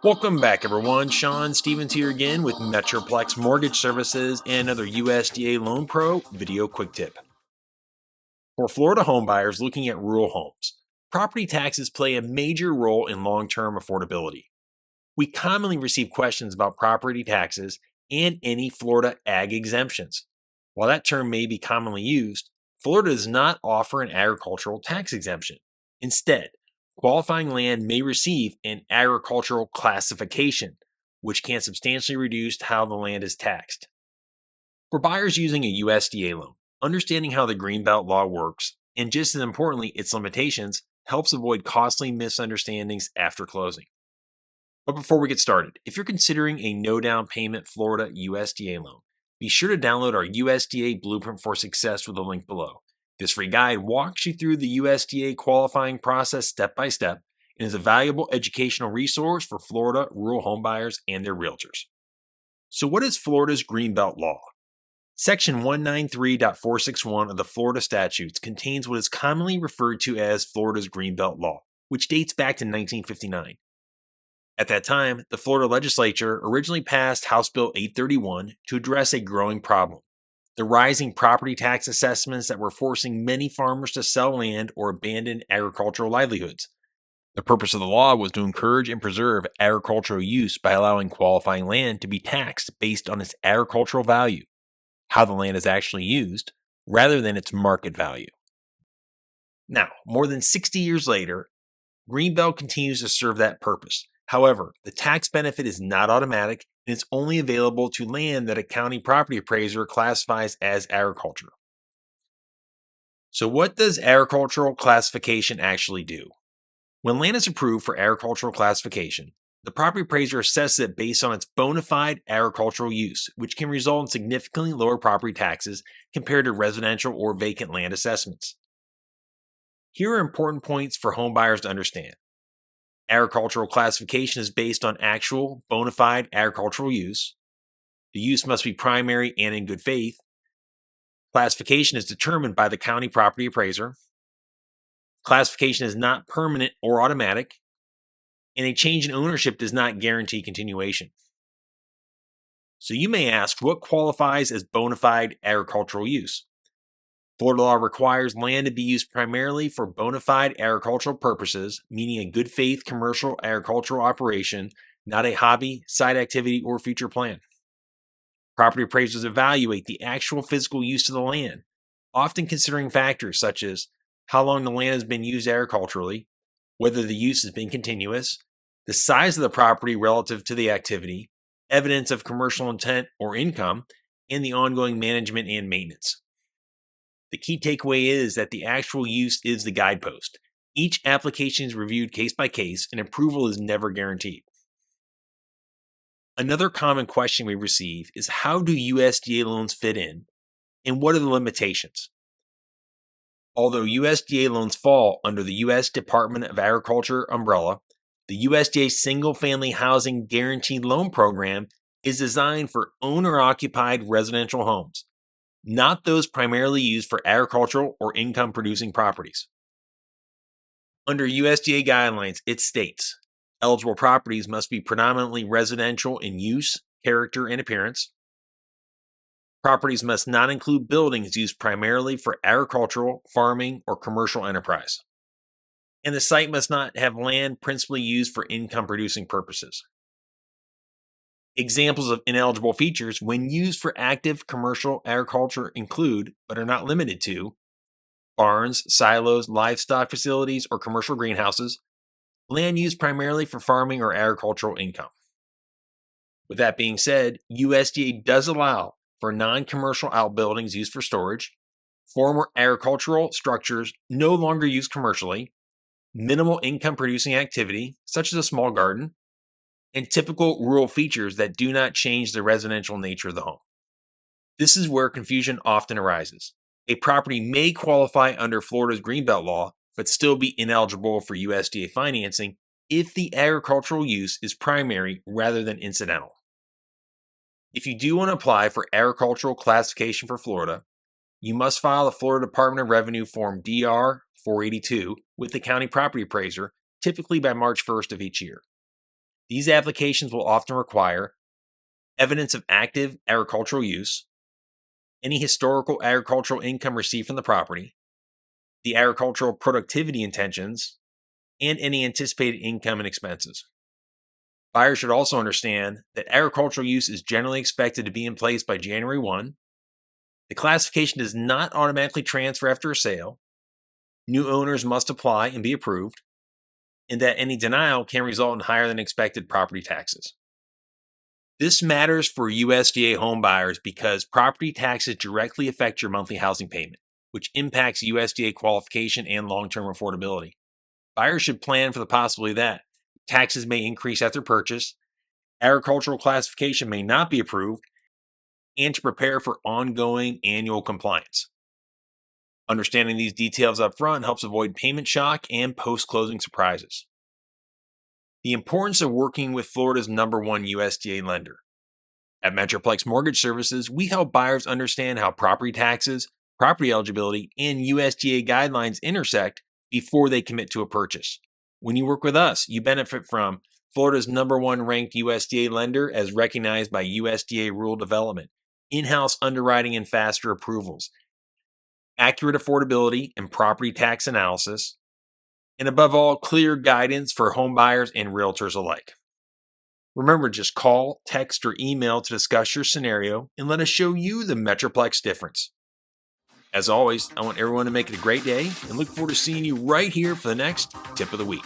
Welcome back, everyone. Sean Stevens here again with Metroplex Mortgage Services and another USDA Loan Pro video quick tip. For Florida homebuyers looking at rural homes, property taxes play a major role in long-term affordability. We commonly receive questions about property taxes and any Florida ag exemptions. While that term may be commonly used, Florida does not offer an agricultural tax exemption. Instead, qualifying land may receive an agricultural classification, which can substantially reduce how the land is taxed. For buyers using a USDA loan, understanding how the Greenbelt law works, and just as importantly, its limitations, helps avoid costly misunderstandings after closing. But before we get started, if you're considering a no down payment Florida USDA loan, be sure to download our USDA Blueprint for Success with the link below. This free guide walks you through the USDA qualifying process step by step and is a valuable educational resource for Florida rural homebuyers and their realtors. So, what is Florida's Greenbelt law? Section 193.461 of the Florida statutes contains what is commonly referred to as Florida's Greenbelt law, which dates back to 1959. At that time, the Florida legislature originally passed House Bill 831 to address a growing problem: the rising property tax assessments that were forcing many farmers to sell land or abandon agricultural livelihoods. The purpose of the law was to encourage and preserve agricultural use by allowing qualifying land to be taxed based on its agricultural value, how the land is actually used, rather than its market value. Now, more than 60 years later, Greenbelt continues to serve that purpose. However, the tax benefit is not automatic and it's only available to land that a county property appraiser classifies as agriculture. So, what does agricultural classification actually do? When land is approved for agricultural classification, the property appraiser assesses it based on its bona fide agricultural use, which can result in significantly lower property taxes compared to residential or vacant land assessments. Here are important points for homebuyers to understand. Agricultural classification is based on actual, bona fide agricultural use. The use must be primary and in good faith. Classification is determined by the county property appraiser. Classification is not permanent or automatic. And a change in ownership does not guarantee continuation. So you may ask, what qualifies as bona fide agricultural use? Florida law requires land to be used primarily for bona fide agricultural purposes, meaning a good faith commercial agricultural operation, not a hobby, side activity, or future plan. Property appraisers evaluate the actual physical use of the land, often considering factors such as how long the land has been used agriculturally, whether the use has been continuous, the size of the property relative to the activity, evidence of commercial intent or income, and the ongoing management and maintenance. The key takeaway is that the actual use is the guidepost. Each application is reviewed case by case, and approval is never guaranteed. Another common question we receive is, how do USDA loans fit in, and what are the limitations? Although USDA loans fall under the U.S. Department of Agriculture umbrella, the USDA Single Family Housing Guaranteed Loan Program is designed for owner-occupied residential homes, not those primarily used for agricultural or income-producing properties. Under USDA guidelines, it states, eligible properties must be predominantly residential in use, character, and appearance. Properties must not include buildings used primarily for agricultural, farming, or commercial enterprise. And the site must not have land principally used for income-producing purposes. Examples of ineligible features when used for active commercial agriculture include, but are not limited to, barns, silos, livestock facilities, or commercial greenhouses, land used primarily for farming or agricultural income. With that being said, USDA does allow for non-commercial outbuildings used for storage, former agricultural structures no longer used commercially, minimal income-producing activity, such as a small garden, and typical rural features that do not change the residential nature of the home. This is where confusion often arises. A property may qualify under Florida's Greenbelt law, but still be ineligible for USDA financing if the agricultural use is primary rather than incidental. If you do want to apply for agricultural classification for Florida, you must file the Florida Department of Revenue Form DR 482 with the county property appraiser, typically by March 1st of each year. These applications will often require evidence of active agricultural use, any historical agricultural income received from the property, the agricultural productivity intentions, and any anticipated income and expenses. Buyers should also understand that agricultural use is generally expected to be in place by January 1. The classification does not automatically transfer after a sale. New owners must apply and be approved, and that any denial can result in higher than expected property taxes. This matters for USDA home buyers because property taxes directly affect your monthly housing payment, which impacts USDA qualification and long-term affordability. Buyers should plan for the possibility that taxes may increase after purchase, agricultural classification may not be approved, and to prepare for ongoing annual compliance. Understanding these details up front helps avoid payment shock and post-closing surprises. The importance of working with Florida's #1 USDA lender. At Metroplex Mortgage Services, we help buyers understand how property taxes, property eligibility, and USDA guidelines intersect before they commit to a purchase. When you work with us, you benefit from Florida's #1 ranked USDA lender as recognized by USDA Rural Development, in-house underwriting and faster approvals, accurate affordability and property tax analysis, and above all, clear guidance for home buyers and realtors alike. Remember, just call, text, or email to discuss your scenario and let us show you the Metroplex difference. As always, I want everyone to make it a great day and look forward to seeing you right here for the next tip of the week.